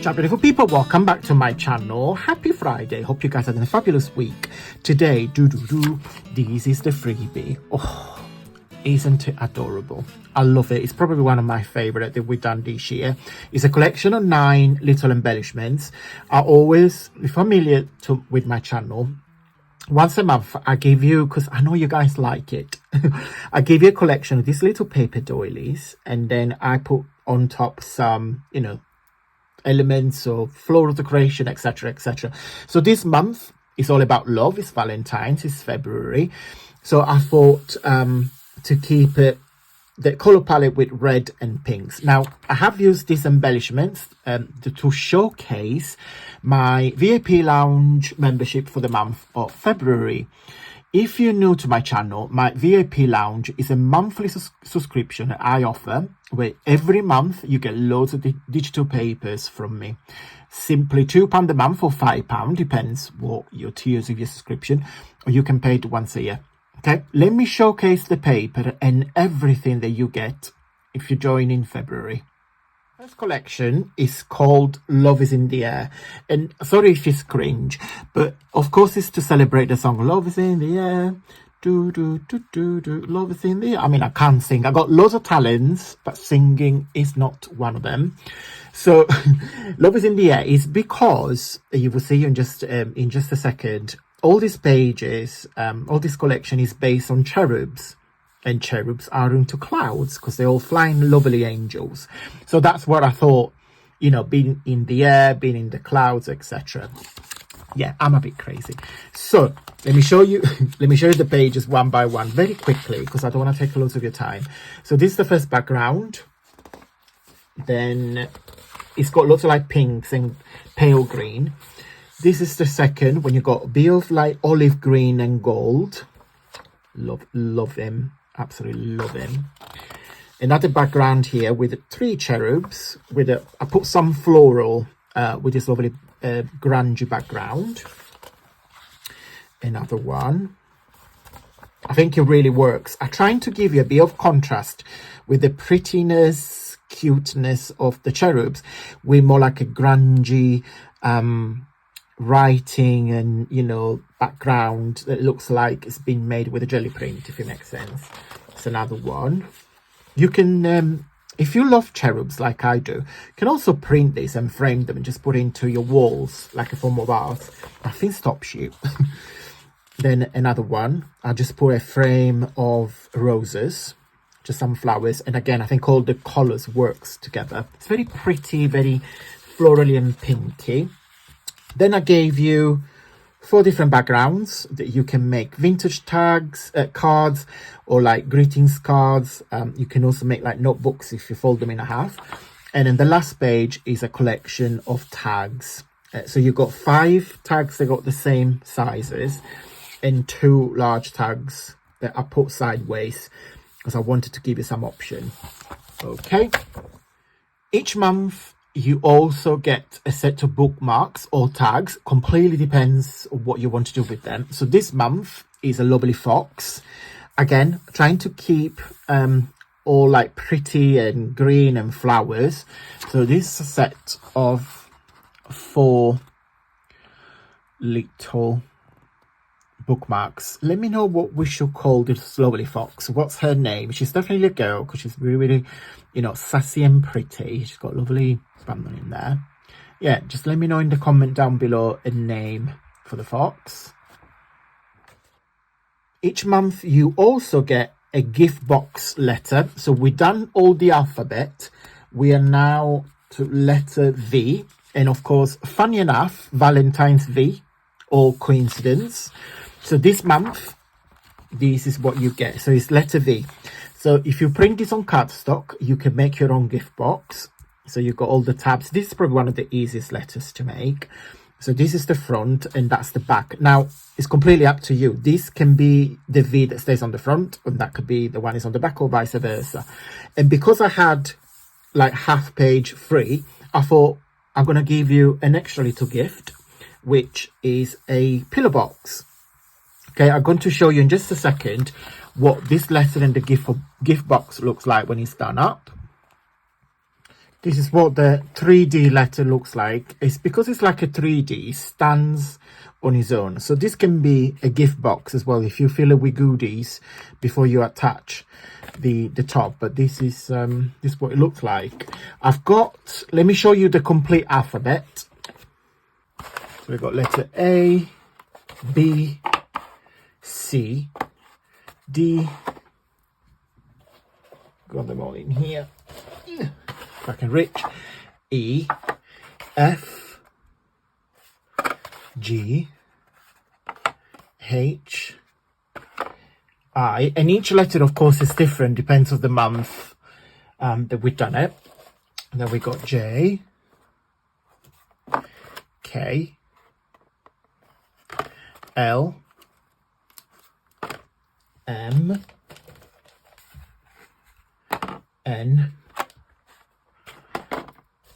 Ciao beautiful people, welcome back to my channel. Happy Friday. Hope you guys had a fabulous week. Today, this is the freebie. Oh, isn't it adorable? I love it. It's probably one of my favorite that we've done this year. It's a collection of 9 little embellishments. I always be familiar with my channel. Once a month I give you, because I know you guys like it, I give you a collection of these little paper doilies, and then I put on top some, elements of floral decoration, etc, etc. So this month is all about love. It's Valentine's, it's February, so I thought to keep it the color palette with red and pinks. Now I have used these embellishments to showcase my VIP lounge membership for the month of February. If you're new to my channel, my VIP lounge is a monthly subscription that I offer, where every month you get loads of digital papers from me. Simply £2 a month or £5, depends what your tiers of your subscription, or you can pay it once a year. Okay, let me showcase the paper and everything that you get if you join in February. This collection is called Love is in the Air, and sorry if it's cringe, but of course it's to celebrate the song Love is in the Air, do do do do do, love is in the air. I mean, I can't sing. I got loads of talents, but singing is not one of them. So Love is in the Air is because you will see in just a second, all these pages, all this collection is based on cherubs. And cherubs are into clouds because they're all flying lovely angels. So that's what I thought, being in the air, being in the clouds, etc. Yeah, I'm a bit crazy. So let me show you the pages one by one very quickly, because I don't want to take loads of your time. So this is the first background. Then it's got lots of like pinks and pale green. This is the second, when you got a bit of like olive green and gold. Love him. Absolutely love him. Another background here with 3 cherubs I put some floral with this lovely grungy background. Another one. I think it really works. I'm trying to give you a bit of contrast with the prettiness, cuteness of the cherubs, with more like a grungy writing and background that looks like it's been made with a jelly print, if it makes sense. It's another one. You can if you love cherubs like I do, you can also print this and frame them and just put it into your walls like a form of art. Nothing stops you. Then another one, I just put a frame of roses, just some flowers, and again I think all the colors works together. It's very pretty, very florally and pinky. Then I gave you 4 different backgrounds that you can make vintage tags, cards, or like greetings cards. You can also make like notebooks if you fold them in half. And then the last page is a collection of tags. So you've got 5 tags that got the same sizes, and 2 large tags that I put sideways because I wanted to give you some option. Okay. Each month you also get a set of bookmarks or tags. Completely depends on what you want to do with them. So this month is a lovely fox. Again, trying to keep all like pretty and green and flowers. So this is a set of 4 little bookmarks. Let me know what we should call this lovely fox. What's her name? She's definitely a girl because she's really, sassy and pretty. She's got lovely bundle in there. Yeah, just let me know in the comment down below a name for the fox. Each month you also get a gift box letter. So we've done all the alphabet. We are now to letter V, and of course, funny enough, Valentine's V, or coincidence. So this month, this is what you get. So it's letter V. So if you print this on cardstock, you can make your own gift box. So you've got all the tabs. This is probably one of the easiest letters to make. So this is the front and that's the back. Now, it's completely up to you. This can be the V that stays on the front, and that could be the one that's on the back, or vice versa. And because I had like half page free, I thought I'm going to give you an extra little gift, which is a pillow box. Okay, I'm going to show you in just a second what this letter and the gift box looks like when it's done up. This is what the 3D letter looks like. It's because it's like a 3D, stands on its own. So this can be a gift box as well if you fill it with goodies before you attach the top. But this is what it looks like. I've got, let me show you the complete alphabet. So we've got letter A, B, C, D. Got them all in here. If I can reach. E, F, G, H, I, and each letter of course is different, depends on the month that we've done it. And then we got J, K, L, M, N,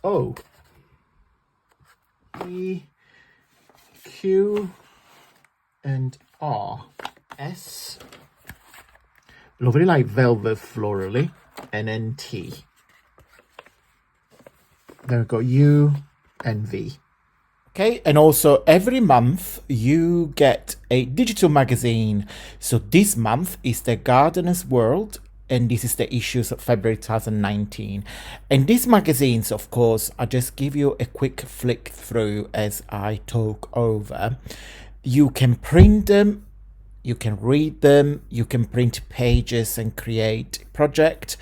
O, P, Q, and R, S, lovely like velvet florally, and then T. Then we've got U and V. Okay, and also every month you get a digital magazine. So this month is the Gardener's World, and this is the issues of February 2019. And these magazines, of course, I just give you a quick flick through as I talk over. You can print them, you can read them, you can print pages and create a project.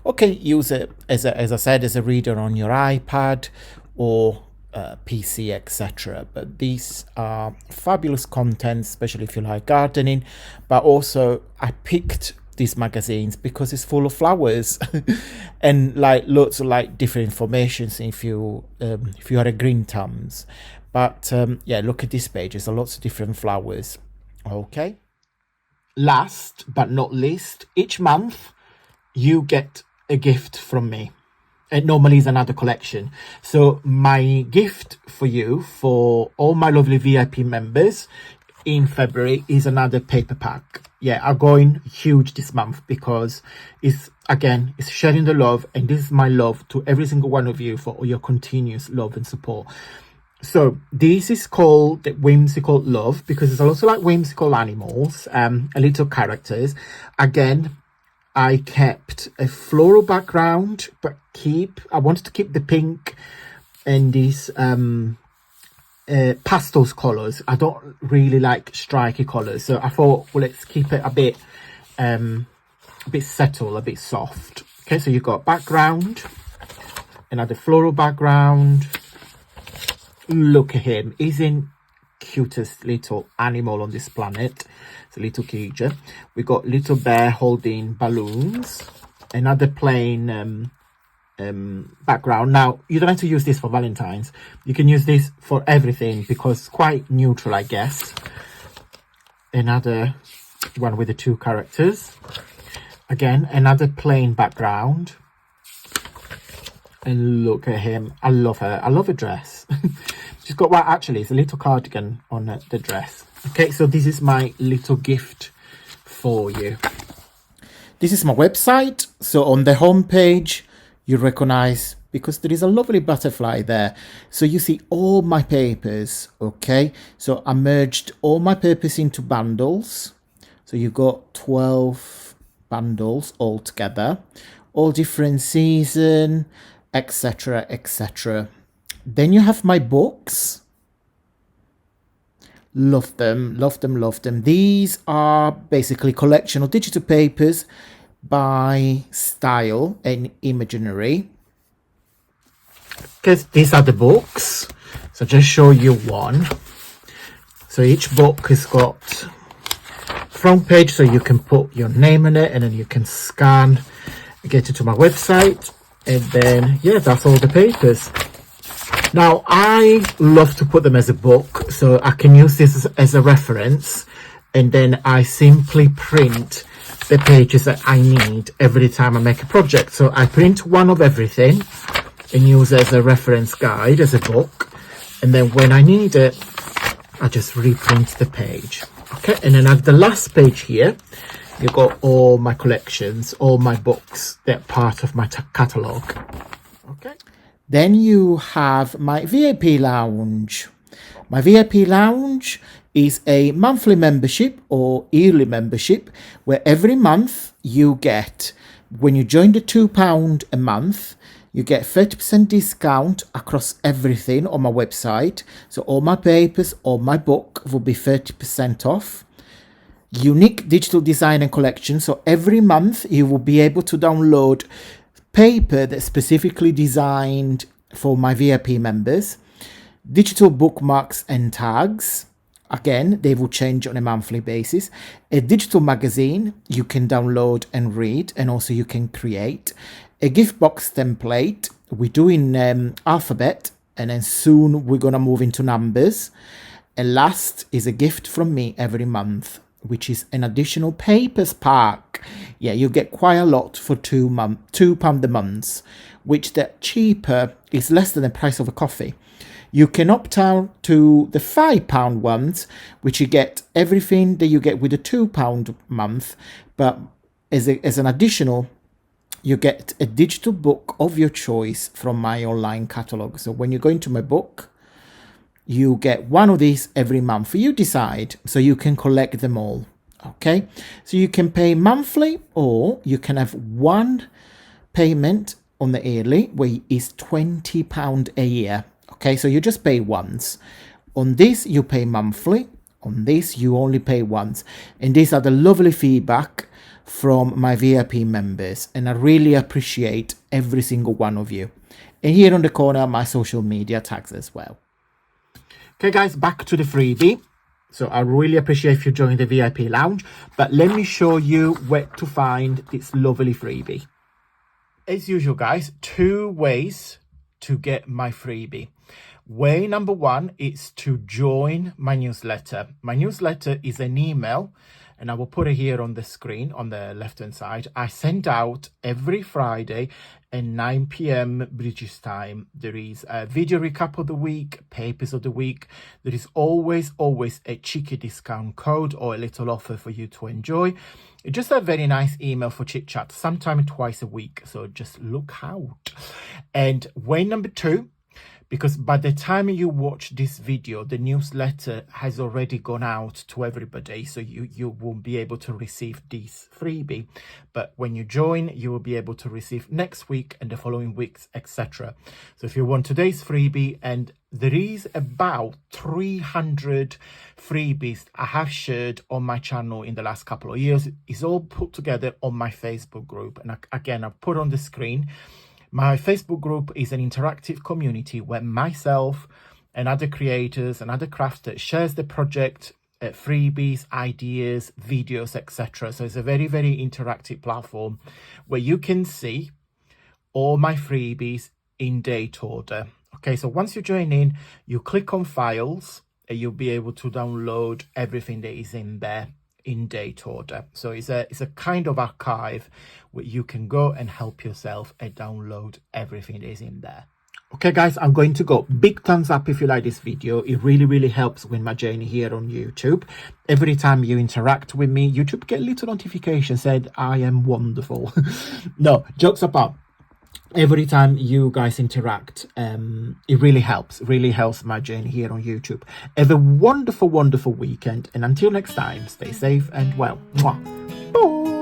Okay, use it as I said, as a reader on your iPad or PC, etc. But these are fabulous content, especially if you like gardening. But also I picked these magazines because it's full of flowers and like lots of like different informations if you are a green thumbs. But yeah, look at this page, there's lots of different flowers. Okay, last but not least, each month you get a gift from me. It normally is another collection. So my gift for you, for all my lovely VIP members in February, is another paper pack. Yeah, I'm going huge this month because it's sharing the love, and this is my love to every single one of you for all your continuous love and support. So this is called the Whimsical Love because it's also like whimsical animals, little characters. Again, I kept a floral background, but I wanted to keep the pink and these pastels colors. I don't really like striky colors, so I thought, well, let's keep it a bit settled, a bit soft. Okay, so you've got background, another floral background. Look at him, isn't cutest little animal on this planet. It's a little creature. We got little bear holding balloons, another plain background. Now you don't have to use this for Valentine's, you can use this for everything because it's quite neutral, I guess. Another one with the two characters, again another plain background. And look at him, I love her, I love her dress. She's got, well, actually it's a little cardigan on the dress. Okay, so this is my little gift for you. This is my website. So on the home page you recognize, because there is a lovely butterfly there, so you see all my papers. Okay, so I merged all my papers into bundles, so you've got 12 bundles all together, all different season, etc, etc. Then you have my books. Love them, love them, love them. These are basically collection of digital papers by style and imaginary. Because these are the books, so just show you one. So each book has got front page, so you can put your name in it, and then you can scan, get it to my website, and then yeah, that's all the papers. Now I love to put them as a book, so I can use this as a reference, and then I simply print the pages that I need every time I make a project. So I print one of everything and use it as a reference guide, as a book, and then when I need it I just reprint the page. Okay, and then at the last page here you've got all my collections, all my books that are part of my catalogue. Okay. Then you have my VIP lounge. My VIP lounge is a monthly membership or yearly membership where every month you get, when you join the £2 a month, you get 30% discount across everything on my website. So all my papers, all my book will be 30% off. Unique digital design and collection. So every month you will be able to download paper that's specifically designed for my VIP members. Digital bookmarks and tags. Again, they will change on a monthly basis. A digital magazine you can download and read, and also you can create. A gift box template. We do in alphabet, and then soon we're going to move into numbers. And last is a gift from me every month, which is an additional papers pack. Yeah, you get quite a lot for £2 a month, which the cheaper is less than the price of a coffee. You can opt out to the £5 ones, which you get everything that you get with the £2 month, but as an additional, you get a digital book of your choice from my online catalogue. So when you go into my book, you get one of these every month. You decide, so you can collect them all. Okay, so you can pay monthly, or you can have one payment on the yearly, where is £20 a year. Okay, so you just pay once. On this, you pay monthly. On this, you only pay once. And these are the lovely feedback from my VIP members. And I really appreciate every single one of you. And here on the corner, my social media tags as well. Okay, guys, back to the freebie. So I really appreciate if you join the VIP lounge. But let me show you where to find this lovely freebie. As usual, guys, 2 ways to get my freebie. Way number 1 is to join my newsletter. My newsletter is an email, and I will put it here on the screen on the left hand side. I send out every Friday at 9 p.m. British time. There is a video recap of the week, papers of the week. There is always a cheeky discount code or a little offer for you to enjoy. It's just a very nice email for chit chat, sometime twice a week. So just look out. And way number 2, because by the time you watch this video, the newsletter has already gone out to everybody, so you won't be able to receive this freebie. But when you join, you will be able to receive next week and the following weeks, etc. So if you want today's freebie, and there is about 300 freebies I have shared on my channel in the last couple of years. It's all put together on my Facebook group. And again, I've put on the screen. My Facebook group is an interactive community where myself and other creators and other crafters shares the project, freebies, ideas, videos, etc. So it's a very, very interactive platform where you can see all my freebies in date order. Okay, so once you join in, you click on files and you'll be able to download everything that is in there in date order. So it's a kind of archive where you can go and help yourself and download everything that is in there. Okay, guys, I'm going to go. Big thumbs up if you like this video. It really helps with my journey here on YouTube. Every time you interact with me, YouTube get a little notification said I am wonderful. No, jokes apart. Every time you guys interact, it really helps my journey here on YouTube. Have a wonderful weekend, and until next time, stay safe and well. Mwah. Bye.